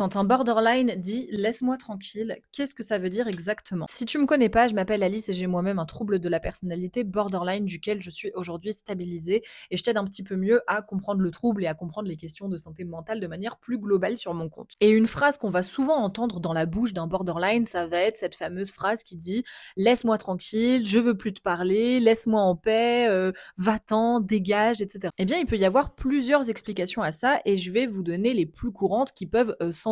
Quand un borderline dit «laisse-moi tranquille», qu'est-ce que ça veut dire exactement? Si tu me connais pas, je m'appelle Alice et j'ai moi-même un trouble de la personnalité borderline duquel je suis aujourd'hui stabilisée et je t'aide un petit peu mieux à comprendre le trouble et à comprendre les questions de santé mentale de manière plus globale sur mon compte. Et une phrase qu'on va souvent entendre dans la bouche d'un borderline, ça va être cette fameuse phrase qui dit «laisse-moi tranquille, je veux plus te parler, laisse-moi en paix, va-t'en, dégage», etc. Eh bien, il peut y avoir plusieurs explications à ça et je vais vous donner les plus courantes qui peuvent s'entremêler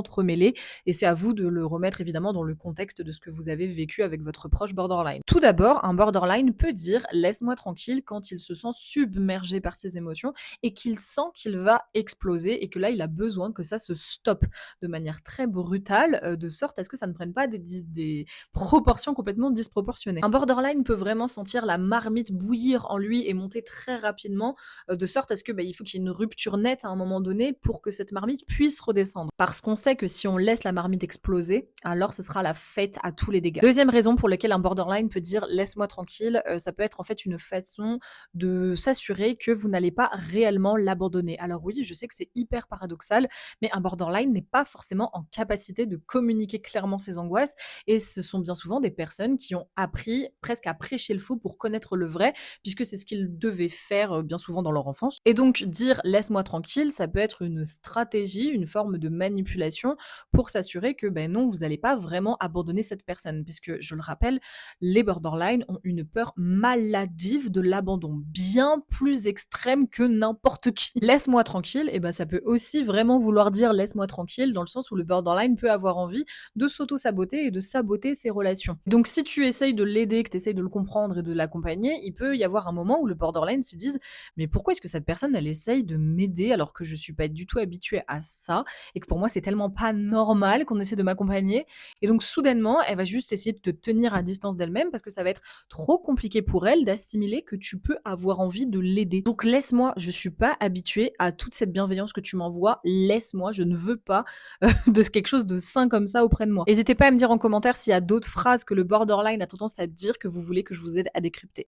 et c'est à vous de le remettre évidemment dans le contexte de ce que vous avez vécu avec votre proche borderline. Tout d'abord, un borderline peut dire laisse-moi tranquille quand il se sent submergé par ses émotions et qu'il sent qu'il va exploser et que là il a besoin que ça se stoppe de manière très brutale, de sorte à ce que ça ne prenne pas des proportions complètement disproportionnées. Un borderline peut vraiment sentir la marmite bouillir en lui et monter très rapidement, de sorte à ce que, il faut qu'il y ait une rupture nette à un moment donné pour que cette marmite puisse redescendre. Parce qu'on sait que si on laisse la marmite exploser, alors ce sera la fête à tous les dégâts. Deuxième raison pour laquelle un borderline peut dire laisse-moi tranquille, ça peut être en fait une façon de s'assurer que vous n'allez pas réellement l'abandonner. Alors oui, je sais que c'est hyper paradoxal, mais un borderline n'est pas forcément en capacité de communiquer clairement ses angoisses et ce sont bien souvent des personnes qui ont appris presque à prêcher le faux pour connaître le vrai, puisque c'est ce qu'ils devaient faire bien souvent dans leur enfance. Et donc dire laisse-moi tranquille, ça peut être une stratégie, une forme de manipulation pour s'assurer que non, vous n'allez pas vraiment abandonner cette personne. Puisque je le rappelle, les borderlines ont une peur maladive de l'abandon, bien plus extrême que n'importe qui. Laisse-moi tranquille, et ça peut aussi vraiment vouloir dire laisse-moi tranquille, dans le sens où le borderline peut avoir envie de s'auto-saboter et de saboter ses relations. Donc si tu essayes de l'aider, que tu essayes de le comprendre et de l'accompagner, il peut y avoir un moment où le borderline se dise mais pourquoi est-ce que cette personne elle essaye de m'aider alors que je suis pas du tout habituée à ça et que pour moi c'est tellement pas normal qu'on essaie de m'accompagner et donc soudainement elle va juste essayer de te tenir à distance d'elle-même parce que ça va être trop compliqué pour elle d'assimiler que tu peux avoir envie de l'aider. Donc laisse-moi, je suis pas habituée à toute cette bienveillance que tu m'envoies, laisse-moi, je ne veux pas de quelque chose de sain comme ça auprès de moi. N'hésitez pas à me dire en commentaire s'il y a d'autres phrases que le borderline a tendance à dire que vous voulez que je vous aide à décrypter.